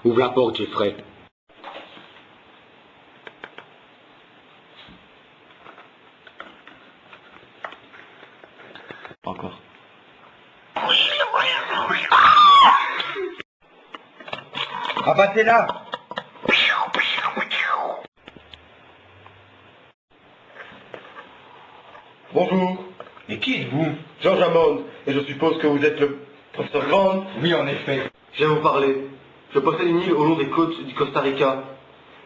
Ouvre la porte, Jeffrey. Encore. Rabattez-la! Bonjour. Et qui êtes-vous? George Hammond, et je suppose que vous êtes le professeur Grant. Oui, en effet. Je viens vous parler. Je possède une île au long des côtes du Costa Rica.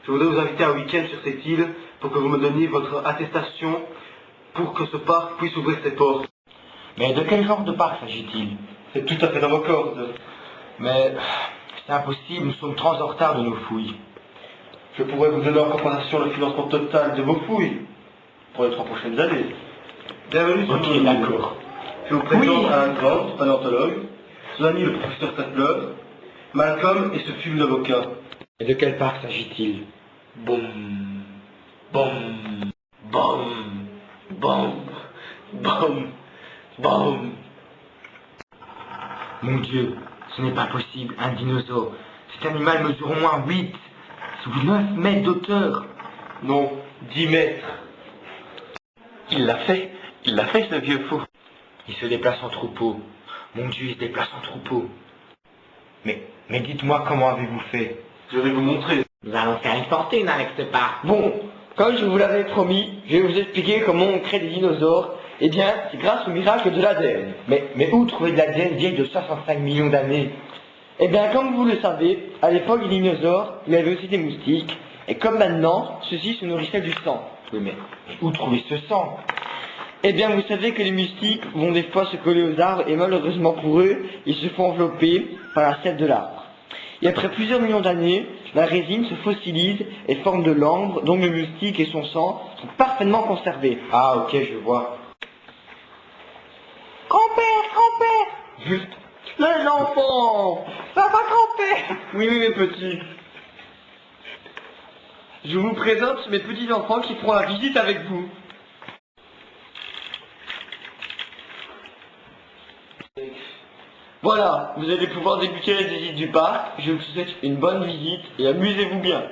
Je voudrais vous inviter un week-end sur cette île pour que vous me donniez votre attestation pour que ce parc puisse ouvrir ses portes. Mais de quel genre de parc s'agit-il? C'est tout à fait dans vos cordes. Mais c'est impossible, nous sommes trop en retard de nos fouilles. Je pourrais vous donner en compensation le financement total de vos fouilles pour les 3 prochaines années. Bienvenue sur Ok, mon île. d'accord. Je vous présente Oui. Alan Grant, paléontologue, son ami le professeur Stapler, Malcolm et ce fume d'avocat. Et de quel parc s'agit-il? Boum, boum, boum, boum, boum, boum. Mon Dieu, ce n'est pas possible, un dinosaure. Cet animal mesure au moins 8 ou 9 mètres d'auteur. Non, 10 mètres. Il l'a fait ce vieux fou. Il se déplace en troupeau. Mon Dieu, il se déplace en troupeau. Mais dites-moi, comment avez-vous fait? Je vais vous montrer. Nous allons faire une fortune avec ce parc. Bon, comme je vous l'avais promis, je vais vous expliquer comment on crée des dinosaures. Eh bien, c'est grâce au miracle de l'ADN. Mais où trouver de l'ADN vieille de 65 millions d'années? Eh bien, comme vous le savez, à l'époque des dinosaures, il y avait aussi des moustiques. Et comme maintenant, ceux-ci se nourrissaient du sang. Oui, mais où trouver ce sang? Eh bien, vous savez que les moustiques vont des fois se coller aux arbres et malheureusement pour eux, ils se font envelopper par la sève de l'arbre. Et après plusieurs millions d'années, la résine se fossilise et forme de l'ambre, dont le moustique et son sang sont parfaitement conservés. Ah, ok, je vois. Grand-père! Les enfants! Ça va, grand-père? Oui, mes petits. Je vous présente mes petits-enfants qui feront la visite avec vous. Voilà, vous allez pouvoir débuter la visite du parc. Je vous souhaite une bonne visite et amusez-vous bien.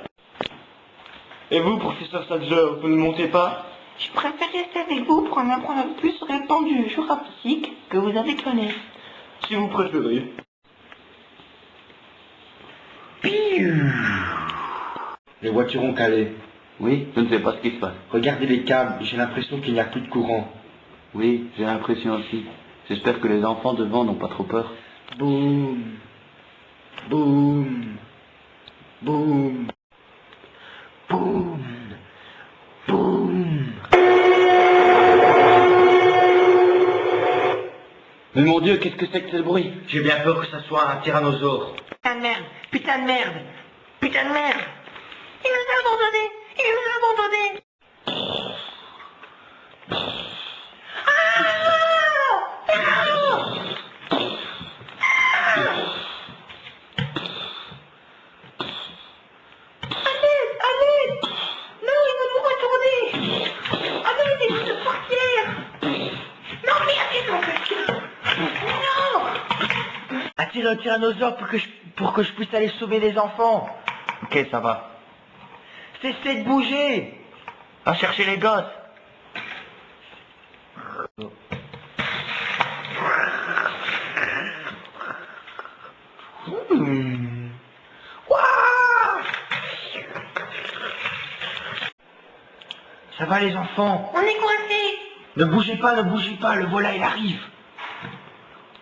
Et vous, professeur Sadler, vous ne montez pas? Je préfère rester avec vous pour en apprendre un peu plus sur les pans du Jurassique que vous avez connu. Si vous préférez. Les voitures ont calé. Oui, je ne sais pas ce qui se passe. Regardez les câbles, j'ai l'impression qu'il n'y a plus de courant. Oui, j'ai l'impression aussi. J'espère que les enfants devant n'ont pas trop peur. Boum, boum, boum, boum, boum. Mais mon Dieu, qu'est-ce que c'est que ce bruit? J'ai bien peur que ça soit un tyrannosaure. Putain de merde, putain de merde, putain de merde. Il nous a abandonnés, il nous a abandonnés. Attirez le tyrannosaure pour que je puisse aller sauver les enfants. Ok, ça va. Cessez de bouger. Va chercher les gosses. Ouah. Ça va les enfants? On est coincés. Ne bougez pas, le voilà, il arrive.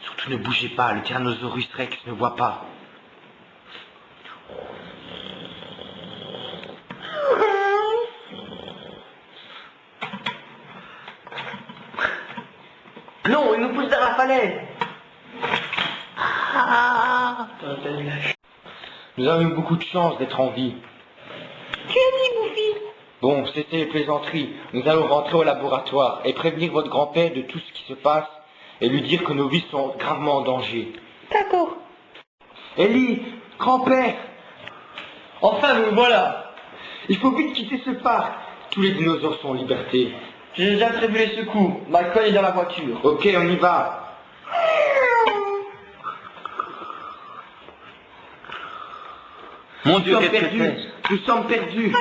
Surtout ne bougez pas, le Tyrannosaurus Rex ne voit pas. Non, il nous pousse vers la falaise. Nous avons eu beaucoup de chance d'être en vie. Tu as dit, Goofy? Bon, c'était les plaisanteries. Nous allons rentrer au laboratoire et prévenir votre grand-père de tout ce qui se passe et lui dire que nos vies sont gravement en danger. D'accord. Ellie, grand-père, Enfin, me voilà. il faut vite quitter ce parc. Tous les dinosaures sont en liberté. J'ai déjà prévu les secours. Michael est dans la voiture. Ok, on y va. Mon Dieu, Nous sommes qu'est-ce que perdus. c'est? Nous sommes perdus.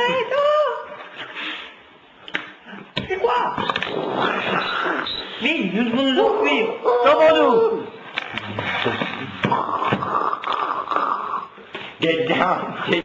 C'est quoi? Vite, nous devons nous enfuir. Sauvons-nous. Get down.